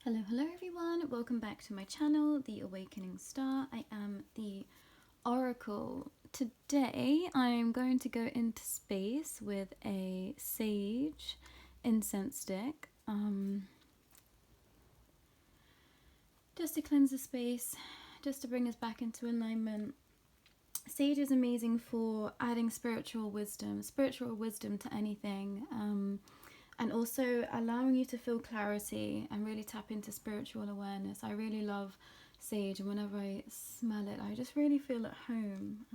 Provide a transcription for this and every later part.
Hello everyone, welcome back to my channel, The Awakening Star. I am the Oracle. Today I'm going to go into space with a sage incense stick, just to cleanse the space, just to bring us back into alignment. Sage is amazing for adding spiritual wisdom to anything. And also allowing you to feel clarity and really tap into spiritual awareness. I really love sage, and whenever I smell it, I just really feel at home.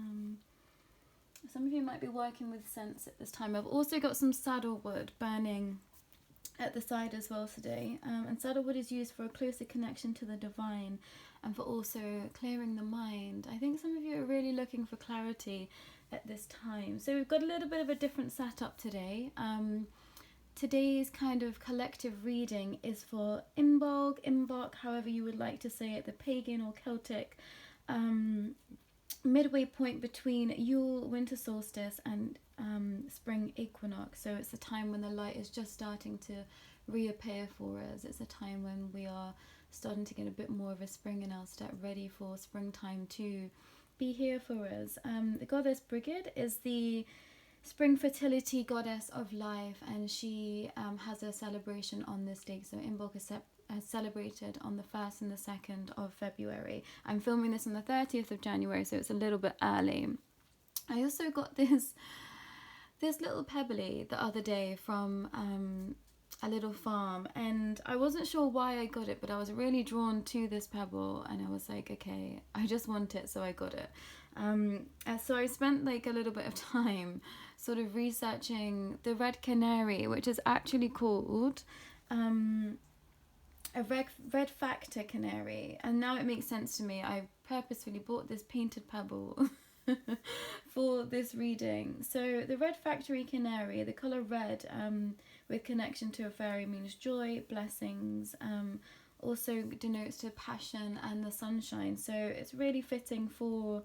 Some of you might be working with scents at this time. I've also got some saddlewood burning at the side as well today. And saddlewood is used for a closer connection to the divine and for also clearing the mind. I think some of you are really looking for clarity at this time. So we've got a little bit of a different setup today. Today's kind of collective reading is for Imbolc, however you would like to say it, the pagan or Celtic midway point between Yule, winter solstice, and spring equinox. So it's a time when the light is just starting to reappear for us. It's a time when we are starting to get a bit more of a spring in our step, ready for springtime to be here for us. The goddess Brigid is the spring fertility goddess of life, and she has a celebration on this date. So Imbolc is celebrated on the 1st and the 2nd of February. I'm filming this on the 30th of January, so it's a little bit early. I also got this little pebbly the other day from a little farm, and I wasn't sure why I got it, but I was really drawn to this pebble, and I was like, okay, I just want it, so I got it. So I spent like a little bit of time sort of researching the red canary, which is actually called a red factor canary, and now it makes sense to me. I purposefully bought this painted pebble for this reading. So the red factory canary, the color red, with connection to a fairy, means joy, blessings, also denotes to passion and the sunshine. So it's really fitting for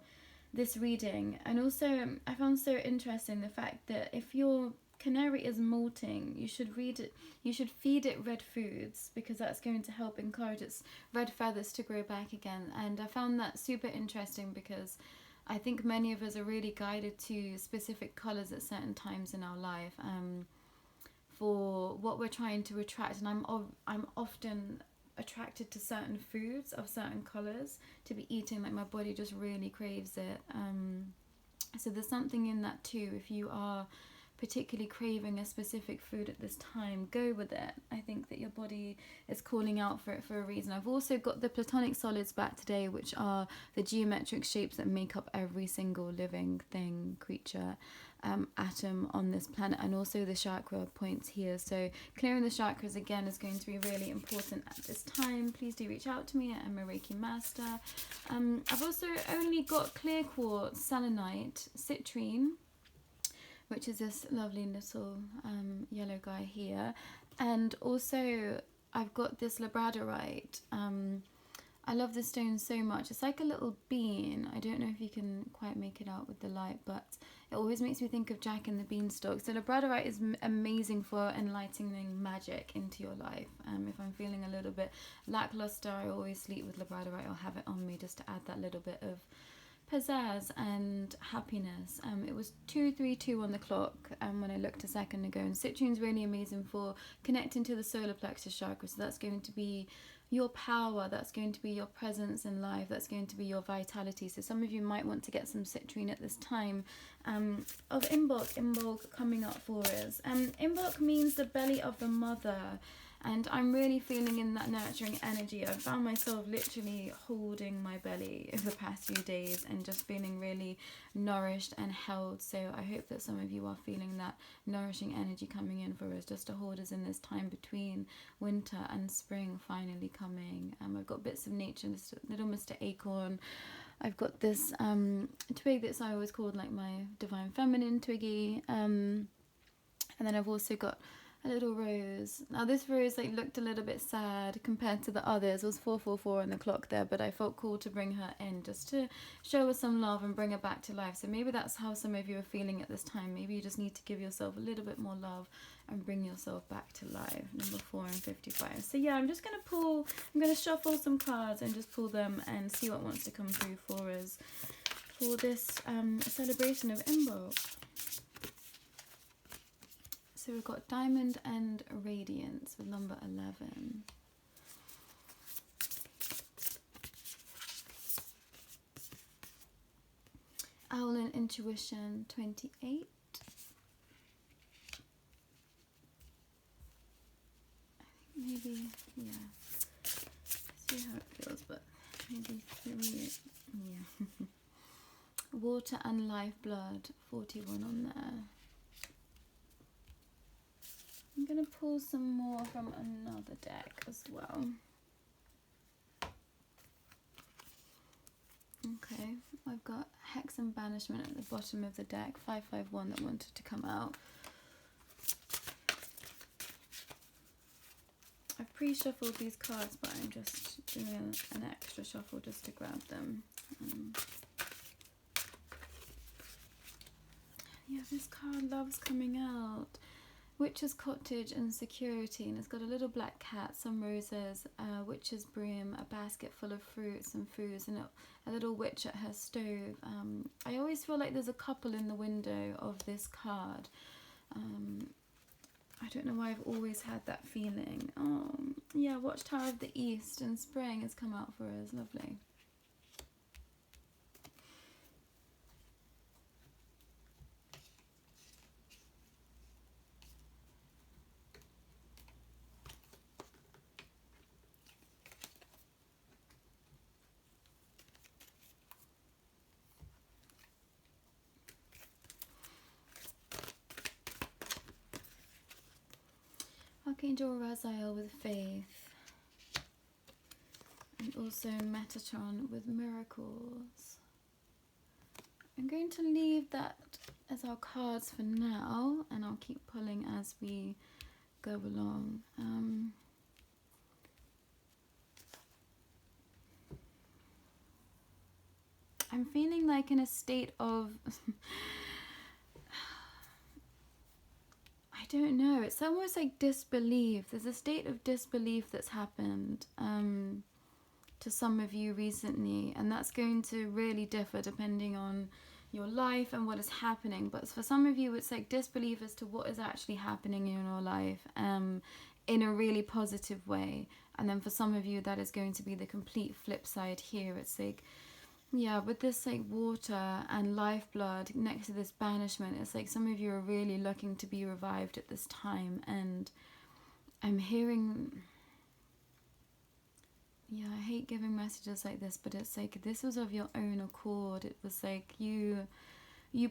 this reading. And also I found so interesting the fact that if your canary is molting, you should feed it red foods, because that's going to help encourage its red feathers to grow back again. And I found that super interesting because I think many of us are really guided to specific colours at certain times in our life, for what we're trying to attract. And I'm often attracted to certain foods of certain colours to be eating, like my body just really craves it. So there's something in that too. If you are particularly craving a specific food at this time, go with it. I think that your body is calling out for it for a reason. I've also got the platonic solids back today, which are the geometric shapes that make up every single living thing, creature, atom on this planet, and also the chakra points here. So clearing the chakras again is going to be really important at this time. Please do reach out to me. I'm a Reiki master. I've also only got clear quartz, selenite, citrine, which is this lovely little yellow guy here, and also I've got this labradorite. I love this stone so much. It's like a little bean. I don't know if you can quite make it out with the light, but it always makes me think of Jack and the Beanstalk. So labradorite is amazing for enlightening magic into your life. If I'm feeling a little bit lackluster, I always sleep with labradorite or have it on me just to add that little bit of pizzazz and happiness. It was 2:32 on the clock when I looked a second ago, and citrine's really amazing for connecting to the solar plexus chakra. So that's going to be your power, that's going to be your presence in life, that's going to be your vitality. So some of you might want to get some citrine at this time. Of Imbolc coming up for us. Imbolc means the belly of the mother, and I'm really feeling in that nurturing energy. I've found myself literally holding my belly over the past few days and just feeling really nourished and held. So I hope that some of you are feeling that nourishing energy coming in for us, just to hold us in this time between winter and spring finally coming. I've got bits of nature, this little Mr. Acorn. I've got this twig that's I always called like my divine feminine twiggy. And then I've also got a little rose. Now this rose like looked a little bit sad compared to the others. It was 444 on the clock there, but I felt cool to bring her in just to show her some love and bring her back to life. So maybe that's how some of you are feeling at this time. Maybe you just need to give yourself a little bit more love and bring yourself back to life. Number 4 and 55. So yeah, I'm just going to pull, I'm going to shuffle some cards and just pull them and see what wants to come through for us for this celebration of Imbolc. So we've got Diamond and Radiance with number 11. Owl and Intuition, 28. Maybe, yeah, see how it feels, but maybe 3, yeah. Water and Lifeblood, 41 on there. I'm going to pull some more from another deck as well. Okay, I've got Hex and Banishment at the bottom of the deck, 551 that wanted to come out. I've pre-shuffled these cards, but I'm just doing an extra shuffle just to grab them. Yeah, this card loves coming out. Witch's Cottage and Security, and it's got a little black cat, some roses, witch's broom, a basket full of fruits and foods, and a little witch at her stove. I always feel like there's a couple in the window of this card. I don't know why I've always had that feeling. Yeah, Watchtower of the East and Spring has come out for us. Lovely. Archangel Raziel with Faith, and also Metatron with Miracles. I'm going to leave that as our cards for now, and I'll keep pulling as we go along. I'm feeling like in a state of I don't know, it's almost like disbelief. There's a state of disbelief that's happened to some of you recently, and that's going to really differ depending on your life and what is happening. But for some of you, it's like disbelief as to what is actually happening in your life in a really positive way. And then for some of you, that is going to be the complete flip side here. It's like, yeah, with this like water and lifeblood next to this banishment, it's like some of you are really looking to be revived at this time. And I'm hearing, yeah, I hate giving messages like this, but it's like this was of your own accord. It was like you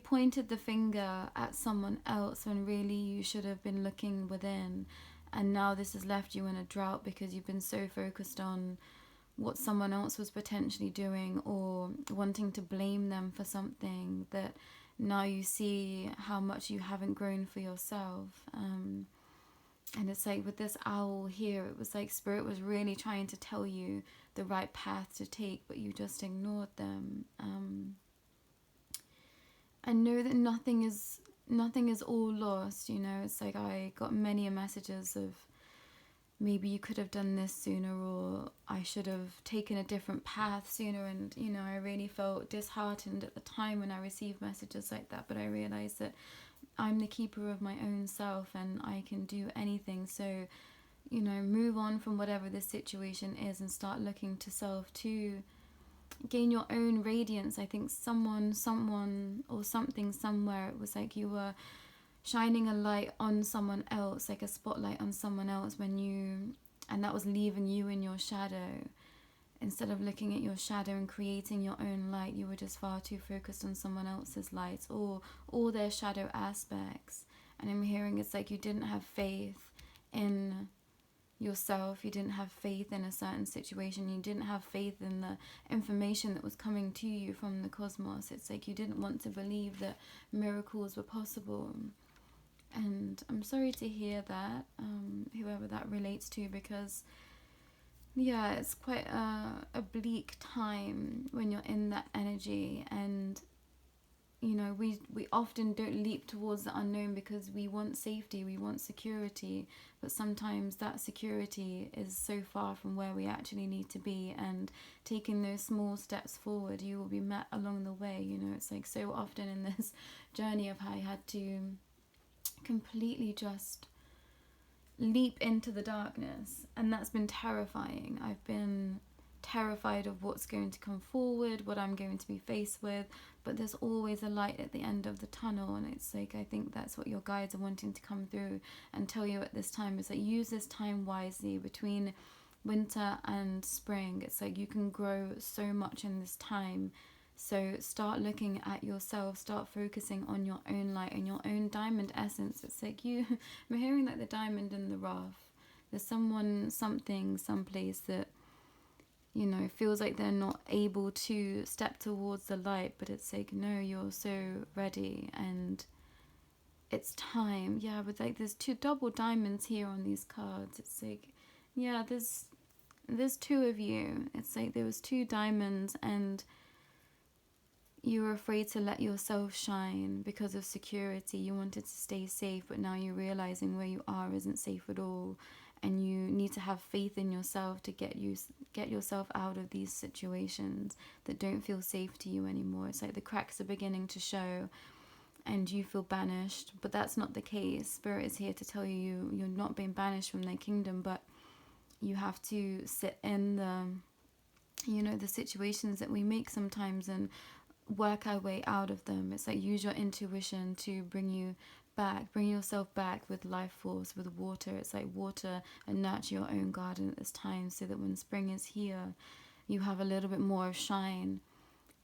pointed the finger at someone else when really you should have been looking within. And now this has left you in a drought because you've been so focused on what someone else was potentially doing or wanting to blame them for something, that now you see how much you haven't grown for yourself. And it's like with this owl here, it was like Spirit was really trying to tell you the right path to take, but you just ignored them. I know that nothing is all lost, you know. It's like I got many messages of maybe you could have done this sooner, or I should have taken a different path sooner. And, you know, I really felt disheartened at the time when I received messages like that. But I realized that I'm the keeper of my own self and I can do anything. So, you know, move on from whatever this situation is and start looking to self to gain your own radiance. I think someone or something somewhere, it was like you were shining a light on someone else, like a spotlight on someone else and that was leaving you in your shadow. Instead of looking at your shadow and creating your own light, you were just far too focused on someone else's lights or all their shadow aspects. And I'm hearing it's like you didn't have faith in yourself, you didn't have faith in a certain situation, you didn't have faith in the information that was coming to you from the cosmos. It's like you didn't want to believe that miracles were possible. And I'm sorry to hear that, whoever that relates to, because yeah, it's quite a bleak time when you're in that energy. And you know, we often don't leap towards the unknown because we want safety, we want security, but sometimes that security is so far from where we actually need to be. And taking those small steps forward, you will be met along the way. You know, it's like so often in this journey of how I had to completely just leap into the darkness, and that's been terrifying. I've been terrified of what's going to come forward, what I'm going to be faced with, but there's always a light at the end of the tunnel. And it's like, I think that's what your guides are wanting to come through and tell you at this time, is that use this time wisely between winter and spring. It's like you can grow so much in this time. So start looking at yourself, start focusing on your own light and your own diamond essence. It's like I'm hearing like the diamond in the rough. There's someone, something, someplace that, you know, feels like they're not able to step towards the light, but it's like, no, you're so ready and it's time. Yeah, but like there's two double diamonds here on these cards. It's like, yeah, there's two of you. It's like there was two diamonds, and you were afraid to let yourself shine because of security. You wanted to stay safe, but now you're realizing where you are isn't safe at all. And you need to have faith in yourself to get yourself out of these situations that don't feel safe to you anymore. It's like the cracks are beginning to show and you feel banished, but that's not the case. Spirit is here to tell you you're not being banished from their kingdom, but you have to sit in the situations that we make sometimes and work our way out of them. It's like use your intuition to bring yourself back with life force, with water. It's like water and nurture your own garden at this time, so that when spring is here, you have a little bit more of shine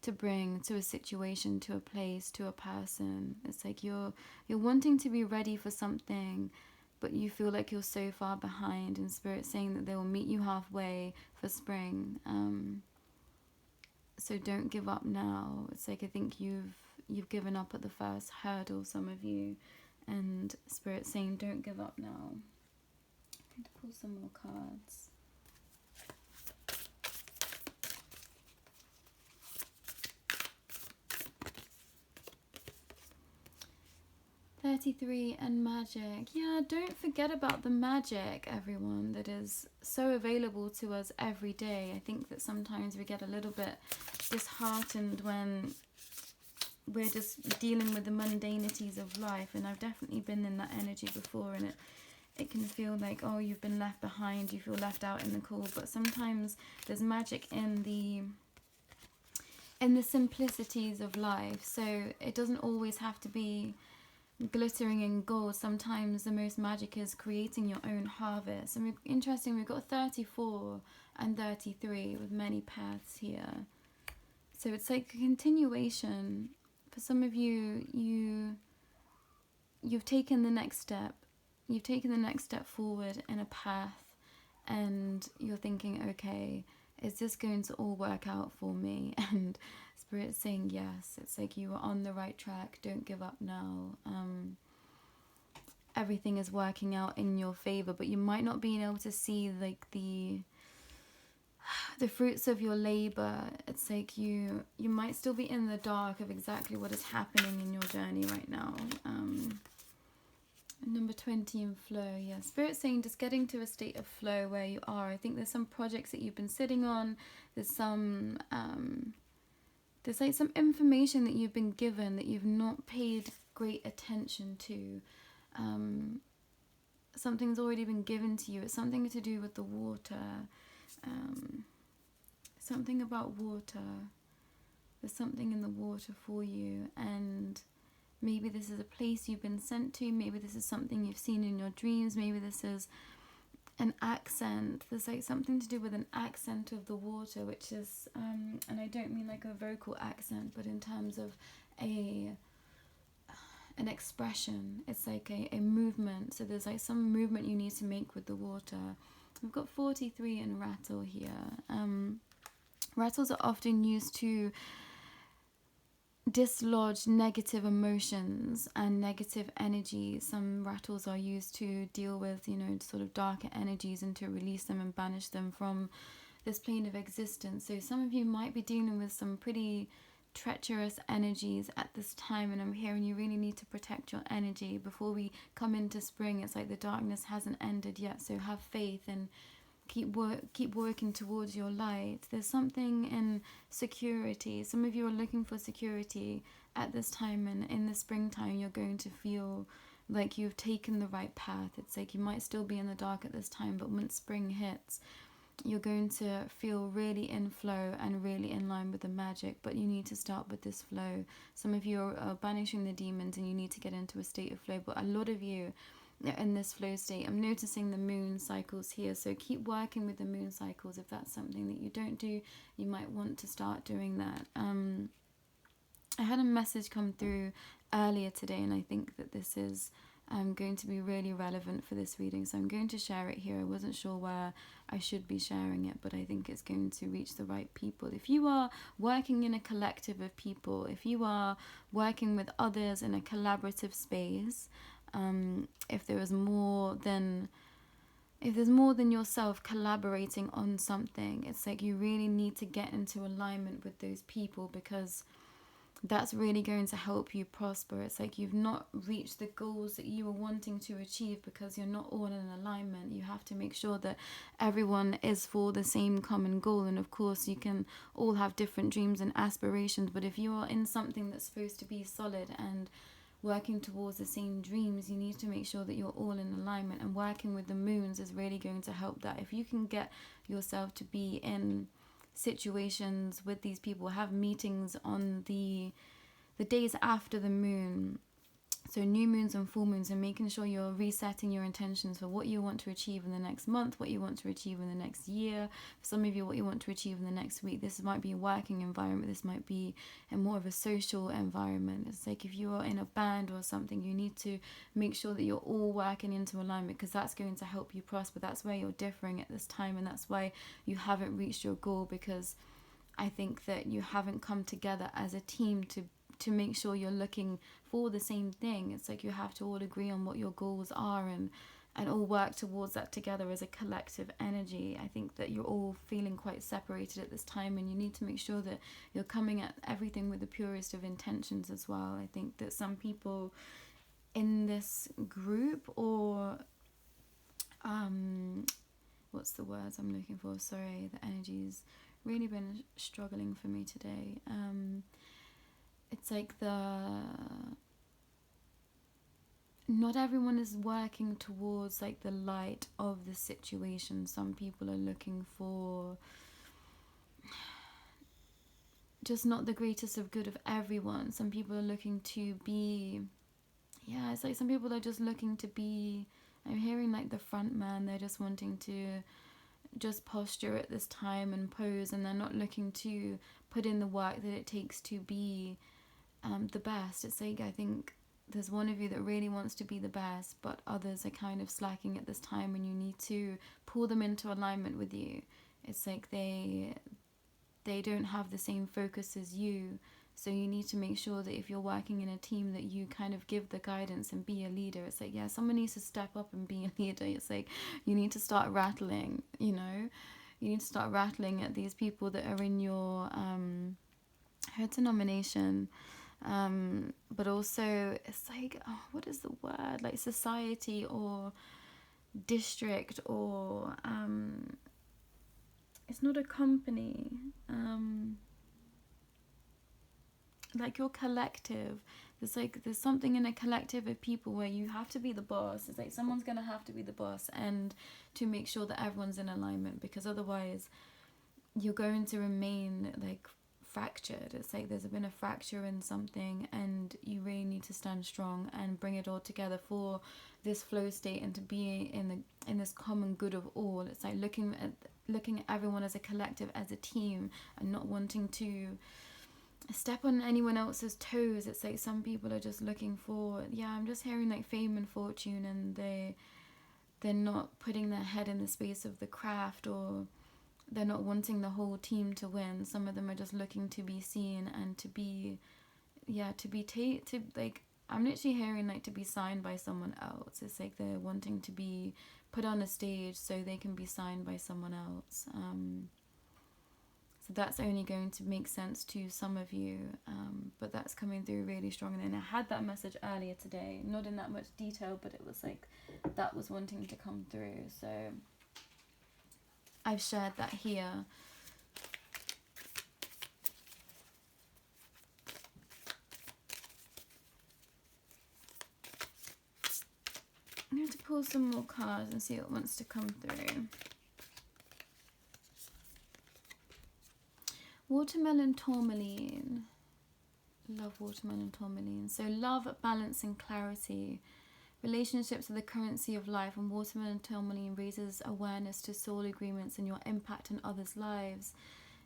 to bring to a situation, to a place, to a person. It's like you're wanting to be ready for something, but you feel like you're so far behind, and Spirit's saying that they will meet you halfway for spring. So don't give up now. It's like, I think you've given up at the first hurdle, some of you, and Spirit's saying don't give up now. I'm going to pull some more cards. $33 and magic. Yeah, don't forget about the magic, everyone, that is so available to us every day. I think that sometimes we get a little bit disheartened when we're just dealing with the mundanities of life, and I've definitely been in that energy before, and it can feel like, oh, you've been left behind, you feel left out in the cold. But sometimes there's magic in the simplicities of life. So it doesn't always have to be glittering in gold. Sometimes the most magic is creating your own harvest. And interesting, we've got 34 and 33 with many paths here. So it's like a continuation. For some of you, you've taken the next step. You've taken the next step forward in a path, and you're thinking, okay, is this going to all work out for me? And Spirit's saying yes. It's like you are on the right track. Don't give up now. Everything is working out in your favor, but you might not be able to see like the fruits of your labor. It's like you might still be in the dark of exactly what is happening in your journey right now. Number 20 in flow. Yeah, Spirit's saying just getting to a state of flow where you are. I think there's some projects that you've been sitting on. There's some there's like some information that you've been given that you've not paid great attention to. Something's already been given to you. It's something to do with the water. Something about water. There's something in the water for you, and maybe this is a place you've been sent to. Maybe this is something you've seen in your dreams. Maybe this is an accent. There's like something to do with an accent of the water, which is, and I don't mean like a vocal accent, but in terms of an expression. It's like a movement. So there's like some movement you need to make with the water. We've got 43 and rattle here. Rattles are often used to dislodge negative emotions and negative energy. Some rattles are used to deal with, you know, sort of darker energies and to release them and banish them from this plane of existence. So some of you might be dealing with some pretty treacherous energies at this time, and I'm hearing you really need to protect your energy before we come into spring. It's like the darkness hasn't ended yet, so have faith and keep working towards your light. There's something in security. Some of you are looking for security at this time, and in the springtime you're going to feel like you've taken the right path. It's like you might still be in the dark at this time, but once spring hits, you're going to feel really in flow and really in line with the magic, but you need to start with this flow. Some of you are banishing the demons and you need to get into a state of flow, but a lot of you are in this flow state. I'm noticing the moon cycles here, so keep working with the moon cycles. If that's something that you don't do, you might want to start doing that. I had a message come through earlier today, and I think that this is going to be really relevant for this reading, so I'm going to share it here. I wasn't sure where I should be sharing it, but I think it's going to reach the right people. If you are working in a collective of people, if you are working with others in a collaborative space, if there's more than yourself collaborating on something, it's like you really need to get into alignment with those people, because that's really going to help you prosper. It's like you've not reached the goals that you were wanting to achieve because you're not all in alignment. You have to make sure that everyone is for the same common goal. And of course, you can all have different dreams and aspirations, but if you are in something that's supposed to be solid and working towards the same dreams, you need to make sure that you're all in alignment. And working with the moons is really going to help that. If you can get yourself to be in situations with these people, have meetings on the days after the moon, so new moons and full moons, and making sure you're resetting your intentions for what you want to achieve in the next month, what you want to achieve in the next year. For some of you, what you want to achieve in the next week. This might be a working environment, this might be in more of a social environment. It's like if you are in a band or something, you need to make sure that you're all working into alignment, because that's going to help you prosper. That's where you're differing at this time, and that's why you haven't reached your goal, because I think that you haven't come together as a team to make sure you're looking for the same thing. It's like you have to all agree on what your goals are and all work towards that together as a collective energy. I think that you're all feeling quite separated at this time, and you need to make sure that you're coming at everything with the purest of intentions as well. I think that some people in this group, or what's the words I'm looking for? Sorry, the energy's really been struggling for me today. It's like not everyone is working towards like the light of the situation. Some people are looking for just not the greatest of good of everyone. Some people are looking to be, it's like some people are just looking to be, I'm hearing like the front man, they're just wanting to just posture at this time and pose, and they're not looking to put in the work that it takes to be the best. It's like, I think there's one of you that really wants to be the best, but others are kind of slacking at this time, and you need to pull them into alignment with you. It's like they don't have the same focus as you, so you need to make sure that if you're working in a team, that you kind of give the guidance and be a leader. It's like, someone needs to step up and be a leader. It's like you need to start rattling, you need to start rattling at these people that are in your her denomination. But also it's like, what is the word, like society or district, or it's not a company, like your collective. There's something in a collective of people where you have to be the boss. It's like someone's gonna have to be the boss, and to make sure that everyone's in alignment, because otherwise you're going to remain like fractured. It's like there's been a fracture in something, and you really need to stand strong and bring it all together for this flow state and to be in this common good of all. It's like looking at everyone as a collective, as a team, and not wanting to step on anyone else's toes. It's like some people are just looking for, I'm just hearing like fame and fortune, and they're not putting their head in the space of the craft, or they're not wanting the whole team to win. Some of them are just looking to be seen and to be yeah, like, I'm literally hearing like to be signed by someone else. It's like they're wanting to be put on a stage so they can be signed by someone else. So that's only going to make sense to some of you, but that's coming through really strong. And then I had that message earlier today, not in that much detail, but it was like that was wanting to come through. So I've shared that here. I'm going to pull some more cards and see what wants to come through. Watermelon tourmaline. Love watermelon tourmaline. So love, balance and clarity. Relationships are the currency of life, and watermelon tourmaline raises awareness to soul agreements and your impact on others' lives.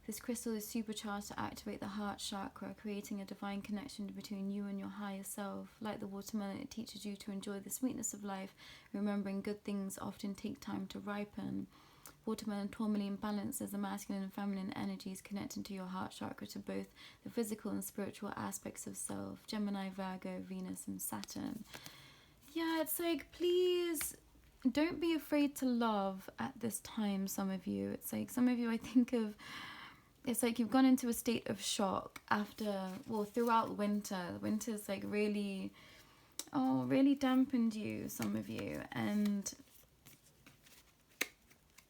This crystal is supercharged to activate the heart chakra, creating a divine connection between you and your higher self. Like the watermelon, it teaches you to enjoy the sweetness of life, remembering good things often take time to ripen. Watermelon tourmaline balances the masculine and feminine energies, connecting to your heart chakra to both the physical and spiritual aspects of self. Gemini, Virgo, Venus and Saturn. Yeah, it's like, please don't be afraid to love at this time, some of you. It's like, some of you, I think of, it's like you've gone into a state of shock after, well, throughout winter. Winter's like really dampened you, some of you. And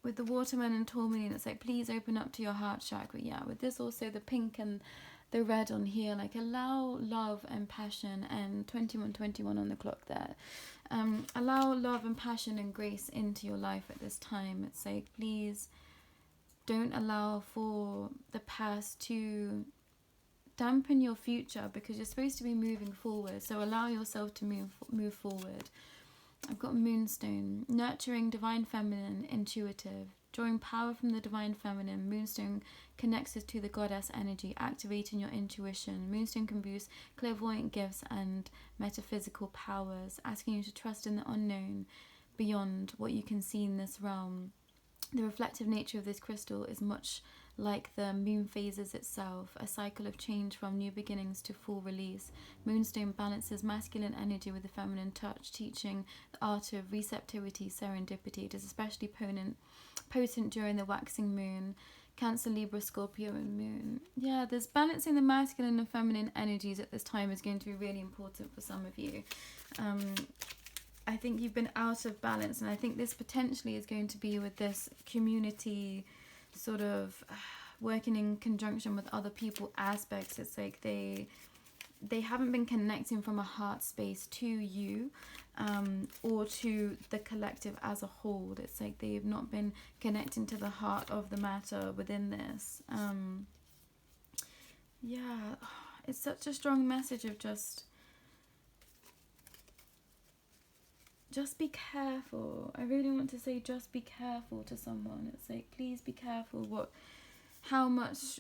with the watermelon tourmaline, it's like, please open up to your heart chakra. Yeah, with this also, the pink and the red on here, like allow love and passion, and 2121 on the clock there. Allow love and passion and grace into your life at this time. It's like, please don't allow for the past to dampen your future, because you're supposed to be moving forward. So allow yourself to move forward. I've got Moonstone, nurturing, divine feminine, intuitive, drawing power from the divine feminine. Moonstone connects us to the goddess energy, activating your intuition. Moonstone can boost clairvoyant gifts and metaphysical powers, asking you to trust in the unknown beyond what you can see in this realm. The reflective nature of this crystal is much like the moon phases itself, a cycle of change from new beginnings to full release. Moonstone balances masculine energy with the feminine touch, teaching the art of receptivity, serendipity. It is especially potent during the waxing moon, Cancer, Libra, Scorpio and moon. Yeah, there's balancing the masculine and feminine energies at this time is going to be really important for some of you. I think you've been out of balance, and I think this potentially is going to be with this community sort of working in conjunction with other people aspects. It's like they haven't been connecting from a heart space to you, or to the collective as a whole. It's like they've not been connecting to the heart of the matter within this. Yeah, it's such a strong message of just be careful. I really want to say just be careful to someone. It's like, please be careful how much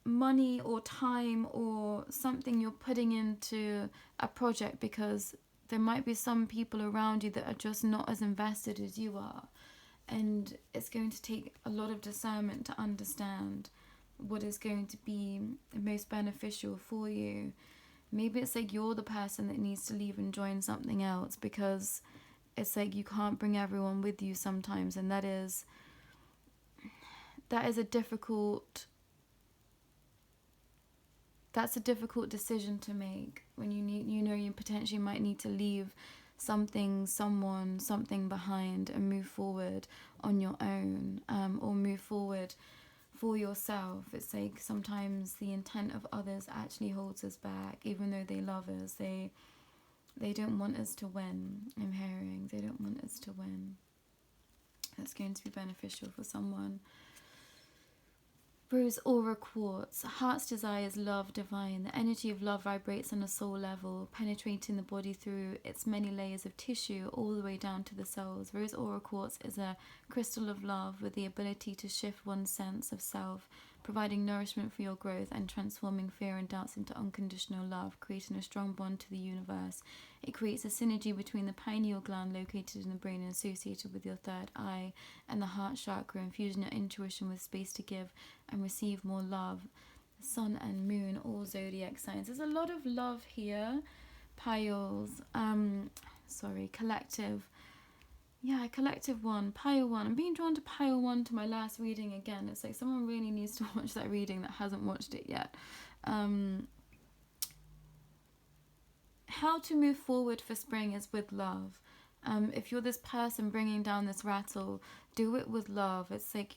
money or time or something you're putting into a project, because there might be some people around you that are just not as invested as you are, and it's going to take a lot of discernment to understand what is going to be the most beneficial for you. Maybe it's like you're the person that needs to leave and join something else, because it's like you can't bring everyone with you sometimes, and that is a difficult decision to make when you potentially might need to leave something, someone, something behind and move forward on your own, or move forward for yourself. It's like sometimes the intent of others actually holds us back, even though they love us. They don't want us to win. I'm hearing they don't want us to win. That's going to be beneficial for someone. Rose Aura Quartz. Heart's desire is love divine. The energy of love vibrates on a soul level, penetrating the body through its many layers of tissue all the way down to the cells. Rose Aura Quartz is a crystal of love with the ability to shift one's sense of self, providing nourishment for your growth and transforming fear and doubts into unconditional love, creating a strong bond to the universe. It creates a synergy between the pineal gland located in the brain and associated with your third eye and the heart chakra, infusing your intuition with space to give and receive more love. sun and moon, all zodiac signs. There's a lot of love here. Piles, collective. Yeah, collective one, pile one. I'm being drawn to pile one to my last reading again. It's like someone really needs to watch that reading that hasn't watched it yet. How to move forward for spring is with love. If you're this person bringing down this rattle, do it with love. It's like,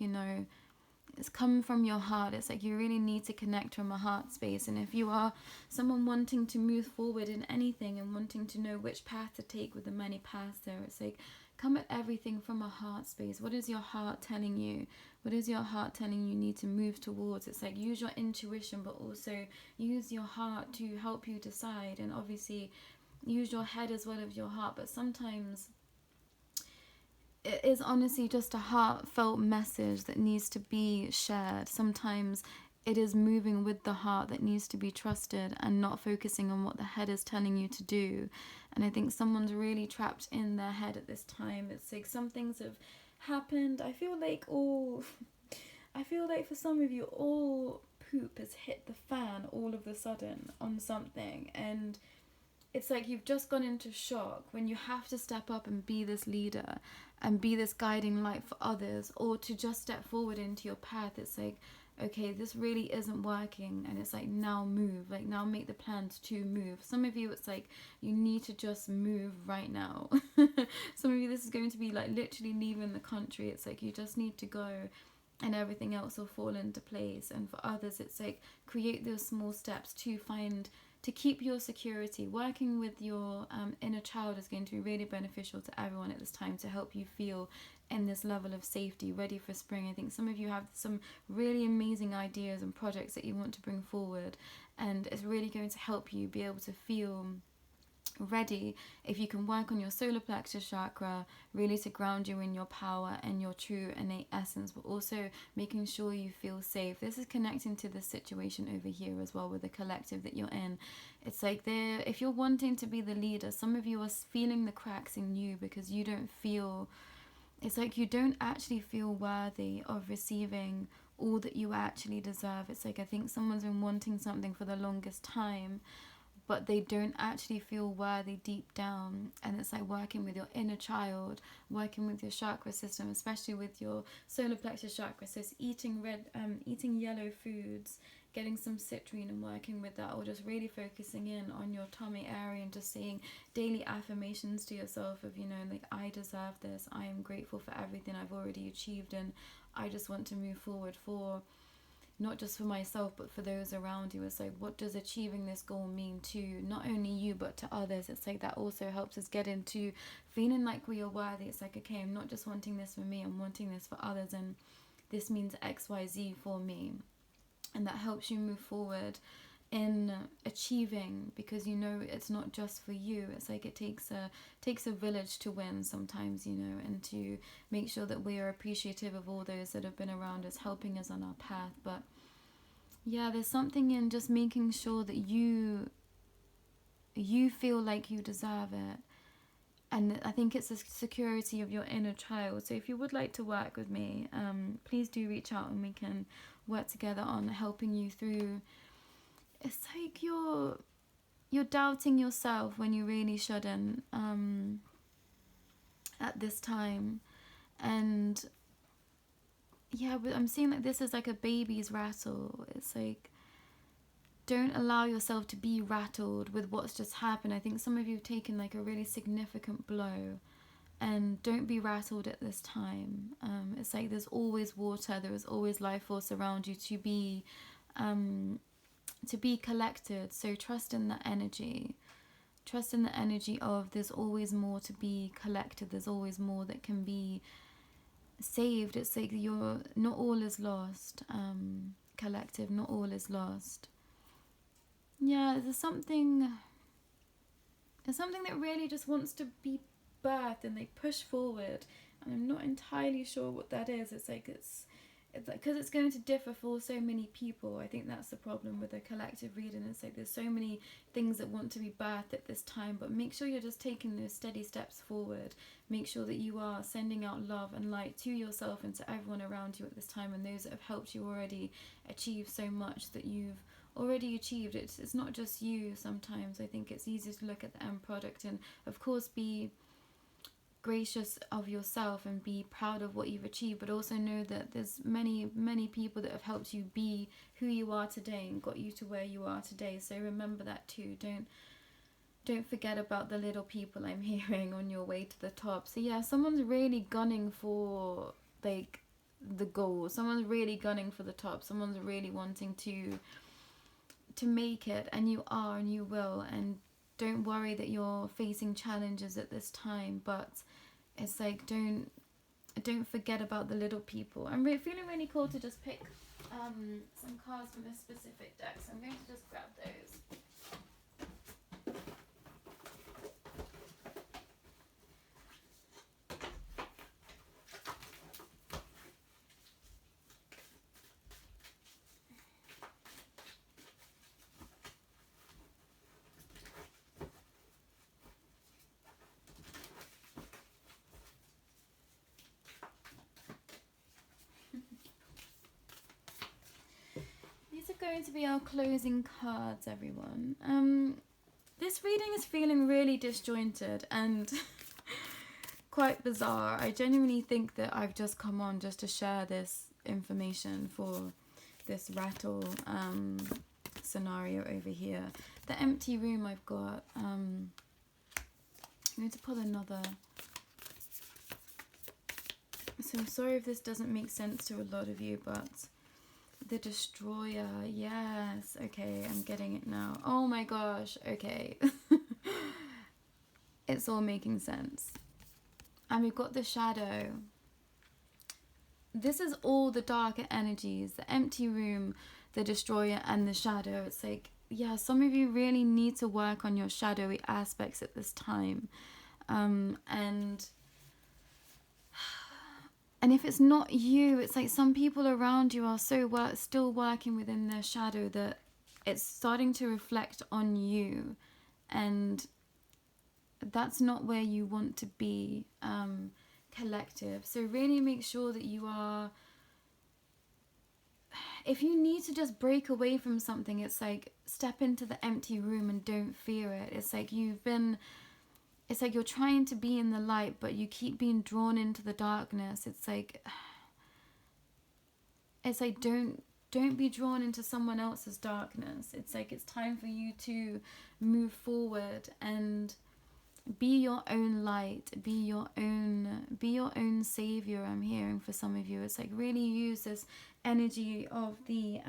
it's coming from your heart. It's like you really need to connect from a heart space. And if you are someone wanting to move forward in anything and wanting to know which path to take with the many paths there, it's like come at everything from a heart space. What is your heart telling you? What is your heart telling you need to move towards? It's like use your intuition, but also use your heart to help you decide. And obviously use your head as well as your heart. But sometimes it is honestly just a heartfelt message that needs to be shared. Sometimes it is moving with the heart that needs to be trusted and not focusing on what the head is telling you to do. And I think someone's really trapped in their head at this time. It's like some things have happened. I feel like for some of you, all poop has hit the fan all of a sudden on something. And it's like you've just gone into shock when you have to step up and be this leader and be this guiding light for others, or to just step forward into your path. It's like, okay, this really isn't working, and it's like, now move, like now make the plans to move. Some of you, it's like you need to just move right now. Some of you, this is going to be like literally leaving the country. It's like you just need to go and everything else will fall into place. And for others, it's like create those small steps to keep your security. Working with your inner child is going to be really beneficial to everyone at this time to help you feel in this level of safety, ready for spring. I think some of you have some really amazing ideas and projects that you want to bring forward, and it's really going to help you be able to feel ready if you can work on your solar plexus chakra, really to ground you in your power and your true innate essence, but also making sure you feel safe. This is connecting to the situation over here as well with the collective that you're in. It's like if you're wanting to be the leader, some of you are feeling the cracks in you because you don't feel, it's like you don't actually feel worthy of receiving all that you actually deserve. It's like I think someone's been wanting something for the longest time, but they don't actually feel worthy deep down. And it's like working with your inner child, working with your chakra system, especially with your solar plexus chakra. So it's eating yellow foods, getting some citrine and working with that, or just really focusing in on your tummy area and just saying daily affirmations to yourself of, like, I deserve this, I am grateful for everything I've already achieved, and I just want to move forward for not just for myself but for those around you. It's like, what does achieving this goal mean to not only you but to others? It's like that also helps us get into feeling like we are worthy. It's like, okay, I'm not just wanting this for me, I'm wanting this for others, and this means XYZ for me. And that helps you move forward in achieving, because it's not just for you. It's like it takes a village to win sometimes, and to make sure that we are appreciative of all those that have been around us, helping us on our path. But yeah, there's something in just making sure that you feel like you deserve it. And I think it's the security of your inner child. So if you would like to work with me, please do reach out and we can work together on helping you through. It's like you're doubting yourself when you really shouldn't at this time. And yeah, but I'm seeing like this is like a baby's rattle. It's like, don't allow yourself to be rattled with what's just happened. I think some of you have taken like a really significant blow, and don't be rattled at this time. It's like there's always water, there is always life force around you to be collected. So trust in the energy. Trust in the energy of there's always more to be collected. There's always more that can be saved. It's like you're not all is lost. Collective, not all is lost. Yeah, there's something that really just wants to be birthed, and they push forward, and I'm not entirely sure what that is. It's like because it's going to differ for so many people. I think that's the problem with a collective reading. It's like there's so many things that want to be birthed at this time, but make sure you're just taking those steady steps forward. Make sure that you are sending out love and light to yourself and to everyone around you at this time, and those that have helped you already achieve so much that you've already achieved. It's not just you. Sometimes I think it's easier to look at the end product and of course be gracious of yourself and be proud of what you've achieved, but also know that there's many people that have helped you be who you are today and got you to where you are today. So remember that too. Don't forget about the little people I'm hearing on your way to the top. So yeah, someone's really gunning for like the goal. Someone's really gunning for the top. Someone's really wanting to make it, and you are, and you will. And don't worry that you're facing challenges at this time, but it's like don't forget about the little people. I'm feeling really cool to just pick some cards from this specific deck, so I'm going to just grab those. Going to be our closing cards, everyone. This reading is feeling really disjointed and quite bizarre. I genuinely think that I've just come on just to share this information for this rattle scenario over here. The empty room I've got. I'm going to pull another. So I'm sorry if this doesn't make sense to a lot of you, but the destroyer, yes, okay, I'm getting it now. Oh my gosh, okay. It's all making sense. And we've got the shadow. This is all the darker energies, the empty room, the destroyer, and the shadow. It's like, yeah, some of you really need to work on your shadowy aspects at this time. And if it's not you, it's like some people around you are still working within their shadow that it's starting to reflect on you. And that's not where you want to be, collective. So really make sure that you are... If you need to just break away from something, it's like step into the empty room and don't fear it. It's like it's like you're trying to be in the light, but you keep being drawn into the darkness. It's like don't be drawn into someone else's darkness. It's like it's time for you to move forward and be your own light, be your own savior. I'm hearing for some of you. It's like really use this energy of the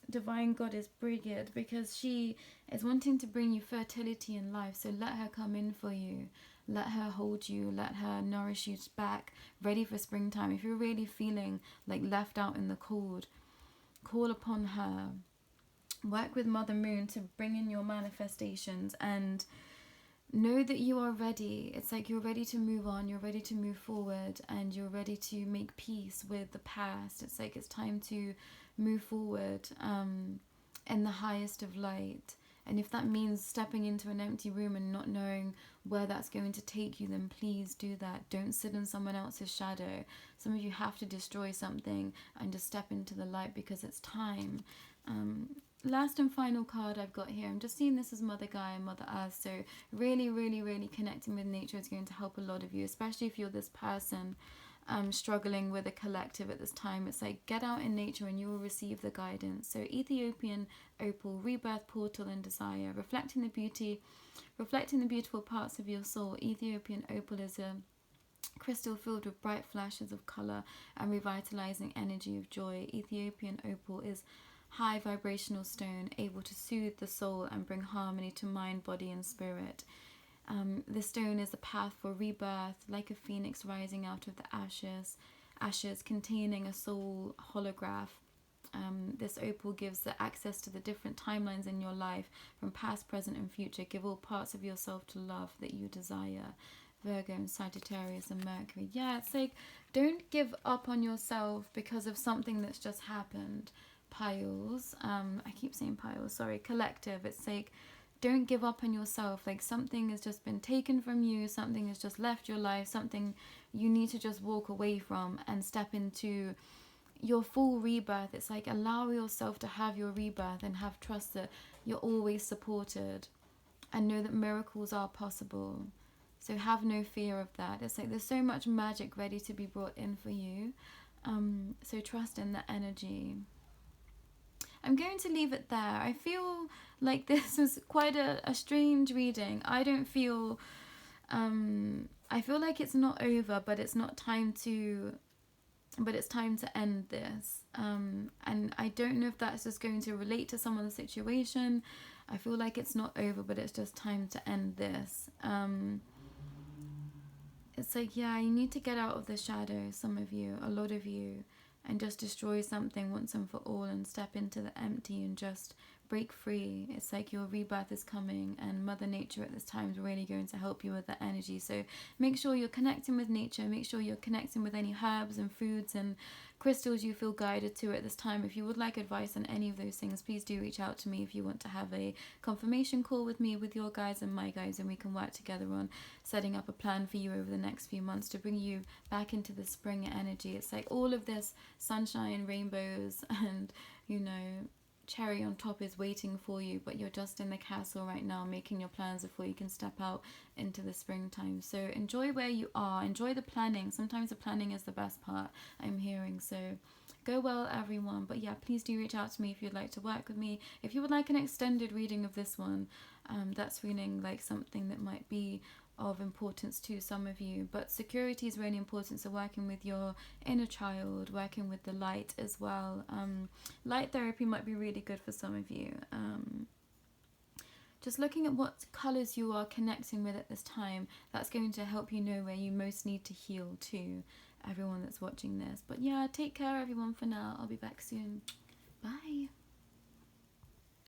divine goddess Brigid, because she is wanting to bring you fertility in life. So let her come in for you, let her hold you, let her nourish you back, ready for springtime. If you're really feeling like left out in the cold, call upon her, work with Mother Moon to bring in your manifestations, and know that you are ready. It's like you're ready to move on, you're ready to move forward, and you're ready to make peace with the past. It's like it's time to move forward in the highest of light. And if that means stepping into an empty room and not knowing where that's going to take you, then please do that. Don't sit in someone else's shadow. Some of you have to destroy something and just step into the light because it's time. Last and final card I've got here, I'm just seeing this as Mother Gaia and Mother Earth. So really, really, really connecting with nature is going to help a lot of you, especially if you're this person struggling with a collective at this time. It's like get out in nature and you will receive the guidance. So Ethiopian opal, rebirth, portal, and desire, reflecting the beautiful parts of your soul. Ethiopian opal is a crystal filled with bright flashes of color and revitalizing energy of joy. Ethiopian opal is high vibrational stone, able to soothe the soul and bring harmony to mind, body, and spirit. The stone is a path for rebirth, like a phoenix rising out of the ashes containing a soul holograph. This opal gives the access to the different timelines in your life, from past, present, and future. Give all parts of yourself to love that you desire. Virgo and Sagittarius and Mercury. Yeah, it's like, don't give up on yourself because of something that's just happened. Piles, I keep saying piles, sorry, collective. It's like, don't give up on yourself. Like, something has just been taken from you, something has just left your life, something you need to just walk away from and step into your full rebirth. It's like, allow yourself to have your rebirth and have trust that you're always supported, and know that miracles are possible. So have no fear of that. It's like, there's so much magic ready to be brought in for you. So trust in the energy. I'm going to leave it there. I feel like this was quite a strange reading. I don't feel... I feel like it's not over, but it's not time to... But it's time to end this. And I don't know if that's just going to relate to some of the situation. I feel like it's not over, but it's just time to end this. It's like, yeah, you need to get out of the shadow, some of you, a lot of you, and just destroy something once and for all and step into the empty and just break free. It's like your rebirth is coming, and Mother Nature at this time is really going to help you with the energy. So make sure you're connecting with nature. Make sure you're connecting with any herbs and foods and crystals you feel guided to at this time. If you would like advice on any of those things, please do reach out to me if you want to have a confirmation call with me, with your guides and my guides, and we can work together on setting up a plan for you over the next few months to bring you back into the spring energy. It's like all of this sunshine, rainbows, and, you know, cherry on top is waiting for you, but you're just in the castle right now making your plans before you can step out into the springtime. So enjoy where you are, enjoy the planning. Sometimes the planning is the best part, I'm hearing. So go well, everyone. But yeah, please do reach out to me if you'd like to work with me. If you would like an extended reading of this one, that's feeling like something that might be of importance to some of you. But security is really important, so working with your inner child, working with the light as well. Light therapy might be really good for some of you. Just looking at what colours you are connecting with at this time, that's going to help you know where you most need to heal to, everyone that's watching this. But yeah, take care everyone for now. I'll be back soon. Bye.